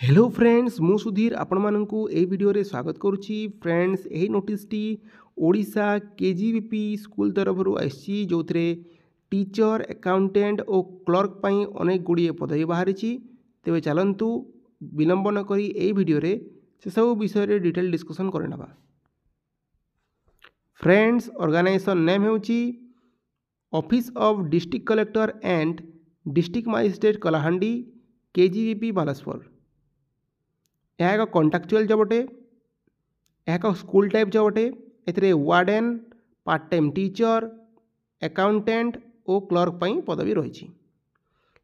Hello friends मु सुधीर आपण मानकु ए video रे स्वागत करुच्ची। फ्रेंड्स यही नोटिस टी ओडिशा केजीवीपी स्कूल तरफ आसी जो टीचर अकाउंटेंट और क्लर्क पाई अनेक गुड़िए पदवी बाहरी। तेरे चलतु विलंब न करी ए वीडियो रे से सब विषय रे डिटेल डिस्कशन करना। फ्रेंड्स ऑर्गेनाइजेशन नेम होची office of district collector and district magistrate Kalahandi KGVP Baleshwar. यह एक कॉन्ट्रैक्चुअल जॉब अटे, यह एक स्कूल टाइप जॉब अटे। A warden part time teacher accountant और क्लर्क पाई पदवी रही।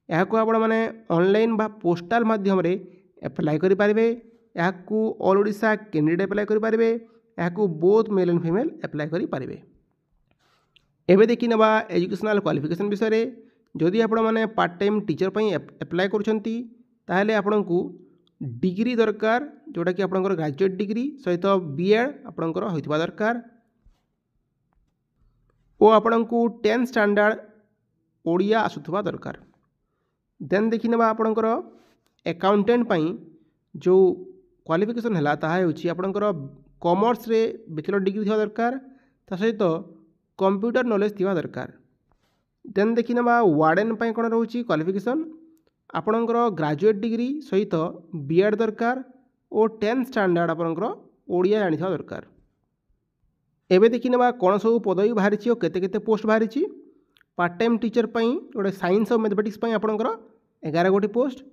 यहाँ आपण मैंने ऑनलाइन बा पोस्टाल माध्यम रे एप्लाय करें। यहाँ ऑल ओडिशा कैंडिडेट एप्लाय करें। यहाँ both male and female apply करें। एवं देखी ना एजुकेशनल क्वालिफिकेशन विषय जदि आपण मैंने पार्ट टाइम टीचर पाई एप्लाय करें डिग्री दरकार जोटा कि आपंकर ग्रेजुएट डिग्री सहित बीएड आपंकर होइतिबा दरकार ओ आपन को 10th स्टैंडर्ड ओडिया आसुथबा दरकार। देन देखि नेबा आपंकर अकाउंटेंट पाई जो क्वालिफिकेशन है ताहा होछि आपंकर कॉमर्स रे बैचलर डिग्री थिबा दरकार ता सहित कंप्यूटर नॉलेज थिबा दरकार। देन देखि नेबा वार्डन पाई कोन रहउछि क्वालिफिकेशन आपणकर ग्रेजुएट डिग्री सहित बीएड दरकार और 10th स्टैंडर्ड आपणकर ओडिया जानी दरकार। एवं देखी ना कौन सब पदवी बाहरी और केते पोस्ट बाहरी। पार्ट टाइम टीचर पाई गोटे साइंस और मैथमेटिक्स पाई आपणकर 11 गोटी post,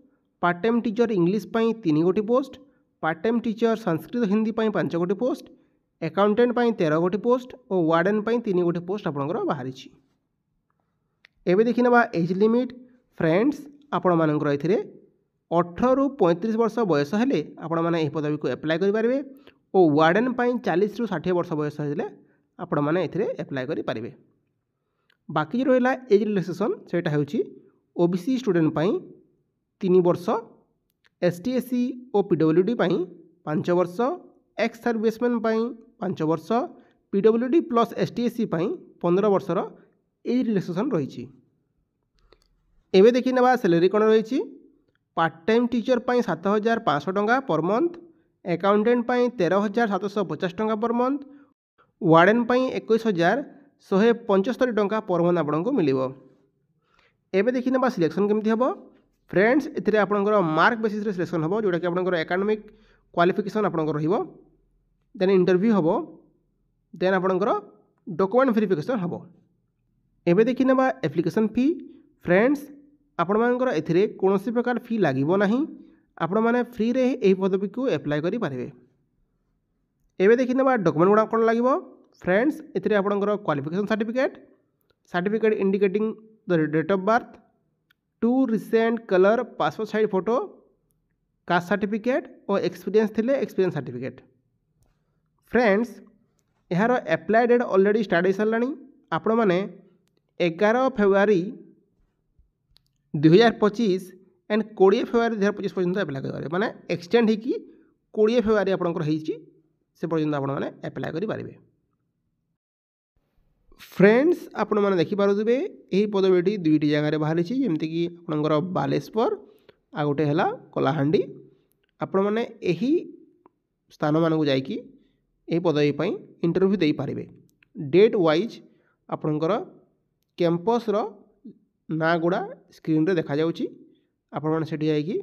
part time teacher English पाई 3 गोटी post, part time teacher Sanskrit Hindi पाई 5 गोटी पोस्ट, अकाउंटेंट पाई 13 गोटी पोस्ट और वार्डन पाई 3 गोटी पोस्ट आपणकर बाहरी। एवं देखी ना एज लिमिट फ्रेंड्स आपण मानकर एथिरे 18 ରୁ 35 वर्ष बयस हेले आपण माने एही पदवी को एप्लाय करि पारिबे और वार्डन पाई 40 ରୁ 60 वर्ष बयस हेले आपण माने एथिरे एप्लाय करि पारिबे। बाकी जो रहिला एज रिलैक्सेशन सेटा होछि ओबीसी स्टूडेंट पाई 3 वर्ष, एसटी एससी और पीडब्ल्यूडी पाई 5 वर्ष, एक्स सर्विसमैन पाई 5 वर्ष, पीडब्ल्यूडी प्लस एसटी एससी पाई 15 वर्षर एज रिलैक्सेशन रही। एवं देखी ना सैलरी कौन रही। पार्ट टाइम टीचर पाई 7,500 टंका पर मंथ, अकाउंटेंट पाई 13,750 टंका पर मंथ, वार्डन पाई 21,175 टंका पर मंथ आपको मिल। एवं देखी ना सिलेक्शन केमती हम फ्रेंड्स ए आपंकर मार्क बेसिस सिलेक्शन हम जोटा कि आपंकर एकाडेमिक क्वालिफिकेशन आपंकर रहिबो। देन इंटरव्यू हम, देन आपंकर डॉक्यूमेंट वेरिफिकेशन हम। एवं देखी ना एप्लिकेशन फी फ्रेंड्स आपण मानकर एथिरे कोनोसी प्रकार फी लागिबो नाही। आपण माने फ्री रे एही पदवी को एप्लाय करि पारिबे। एबे देखि नेबा डॉक्यूमेंट गुडा कोन लागिबो फ्रेंड्स एथिरे आपणकर qualification certificate indicating the date of birth, 2 recent colour passport size photo, caste certificate और एक्सपीरियंस थिले एक्सपीरियंस सर्टिफिकेट। फ्रेंड्स यार एप्लाय डेट ऑलरेडी स्टार्ट हो सारानी। आपण माने 11 फेब्रुआरी 2025 एंड 20 फेब्रुआरी 2025 पर्यंत एप्लाय करेंगे माने एक्सटेंड होगी 20 फेब्रुआरी आपंकर से पर्यंत आपण मैंने एप्लाय करेंगे। फ्रेंड्स आपण मैंने देखिपे यही पदवीटी 2टी जगह बाहरी जमीक आपंकर बालेश्वर आ गोटे है कलाहांडी। आपण मैंने यही स्थान मानक जाकि पदवी पर इंटरव्यू दे पारे। डेट वाइज आपंकर कैंपस ना गुड़ा स्क्रीन रे देखा जाउची। आपण माने सेठी जाईकी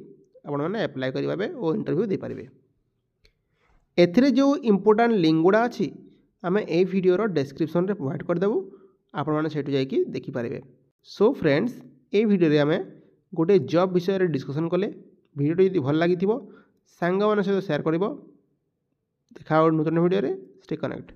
आपण माने एप्लाय करिबाबे और इंटरव्यू दे पारिबे। एथिरे जो इंपोर्टेंट लिंक गुड़ा अछि आमे ए वीडियो रो डिस्क्रिप्शन रे प्रोवाइड कर देबू। आपण माने सेठी जाईकी देखि पारिबे। सो फ्रेंड्स ए वीडियो रे आमे गोटे जॉब विषय रे डिस्कशन कले। वीडियो यदि भल लागिथिबो सांग माने सहित शेयर करिवो। देखा नूतन वीडियो रे स्टे कनेक्ट।